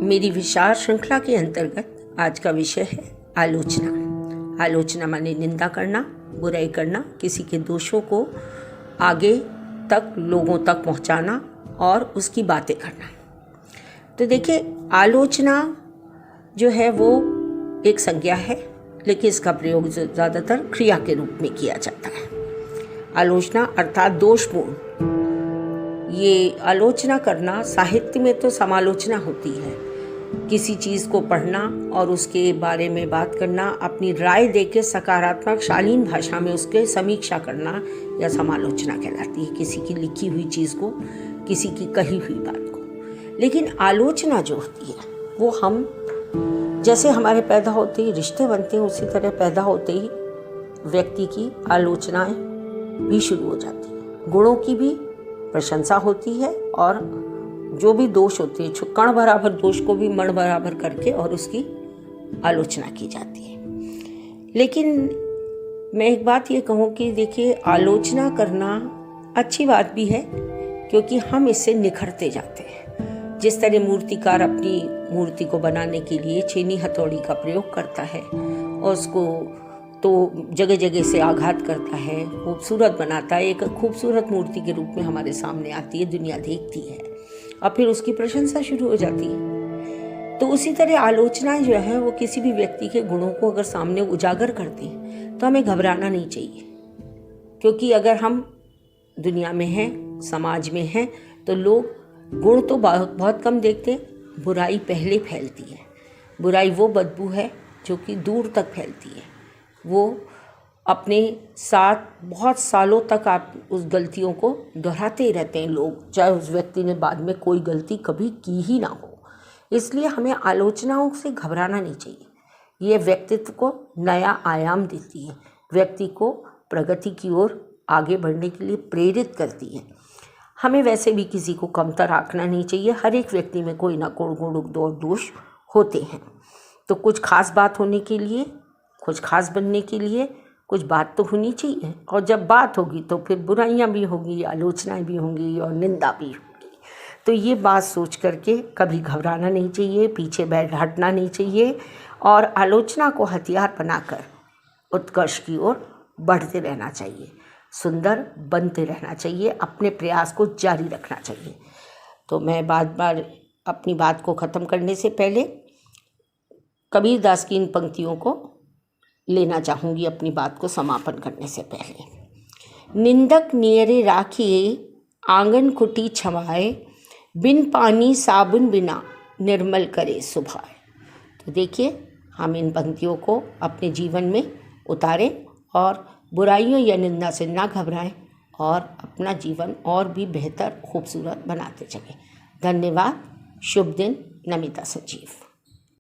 मेरी विचार श्रृंखला के अंतर्गत आज का विषय है आलोचना। आलोचना माने निंदा करना, बुराई करना, किसी के दोषों को आगे तक लोगों तक पहुंचाना और उसकी बातें करना। तो देखिए, आलोचना जो है वो एक संज्ञा है, लेकिन इसका प्रयोग ज़्यादातर क्रिया के रूप में किया जाता है। आलोचना अर्थात दोषपूर्ण। ये आलोचना करना साहित्य में तो समालोचना होती है, किसी चीज़ को पढ़ना और उसके बारे में बात करना, अपनी राय देके सकारात्मक शालीन भाषा में उसके समीक्षा करना या समालोचना कहलाती है, किसी की लिखी हुई चीज़ को, किसी की कही हुई बात को। लेकिन आलोचना जो होती है वो हम जैसे हमारे पैदा होते ही रिश्ते बनते हैं, उसी तरह पैदा होते ही व्यक्ति की आलोचनाएं भी शुरू हो जाती है। गुणों की भी प्रशंसा होती है और जो भी दोष होते हैं, कण बराबर दोष को भी मण बराबर करके और उसकी आलोचना की जाती है। लेकिन मैं एक बात ये कहूँ कि देखिए, आलोचना करना अच्छी बात भी है, क्योंकि हम इससे निखरते जाते हैं। जिस तरह मूर्तिकार अपनी मूर्ति को बनाने के लिए छेनी हथौड़ी का प्रयोग करता है और उसको तो जगह जगह से आघात करता है, खूबसूरत बनाता है, एक खूबसूरत मूर्ति के रूप में हमारे सामने आती है, दुनिया देखती है और फिर उसकी प्रशंसा शुरू हो जाती है। तो उसी तरह आलोचनाएं जो है वो किसी भी व्यक्ति के गुणों को अगर सामने उजागर करती हैं तो हमें घबराना नहीं चाहिए, क्योंकि अगर हम दुनिया में हैं, समाज में हैं, तो लोग गुण तो बहुत कम देखते हैं, बुराई पहले फैलती है। बुराई वो बदबू है जो कि दूर तक फैलती है, वो अपने साथ बहुत सालों तक आप उस गलतियों को दोहराते ही रहते हैं लोग, चाहे उस व्यक्ति ने बाद में कोई गलती कभी की ही ना हो। इसलिए हमें आलोचनाओं से घबराना नहीं चाहिए। ये व्यक्तित्व को नया आयाम देती है, व्यक्ति को प्रगति की ओर आगे बढ़ने के लिए प्रेरित करती है। हमें वैसे भी किसी को कमतर आंकना नहीं चाहिए। हर एक व्यक्ति में कोई ना कोई गुण और दोष होते हैं। तो कुछ खास बात होने के लिए, कुछ खास बनने के लिए कुछ बात तो होनी चाहिए, और जब बात होगी तो फिर बुराइयां भी होंगी, आलोचनाएं भी होंगी और निंदा भी होगी। तो ये बात सोच करके कभी घबराना नहीं चाहिए, पीछे बैठ हटना नहीं चाहिए और आलोचना को हथियार बनाकर उत्कर्ष की ओर बढ़ते रहना चाहिए, सुंदर बनते रहना चाहिए, अपने प्रयास को जारी रखना चाहिए। तो मैं बार अपनी बात को ख़त्म करने से पहले कबीर दास की इन पंक्तियों को लेना चाहूँगी अपनी बात को समापन करने से पहले। निंदक नियरे राखिए आंगन खुटी छवाए, बिन पानी साबुन बिना निर्मल करे सुभाए। तो देखिए, हम इन पंक्तियों को अपने जीवन में उतारें और बुराइयों या निंदा से ना घबराएं और अपना जीवन और भी बेहतर खूबसूरत बनाते चलें। धन्यवाद। शुभ दिन। नमिता संजीव।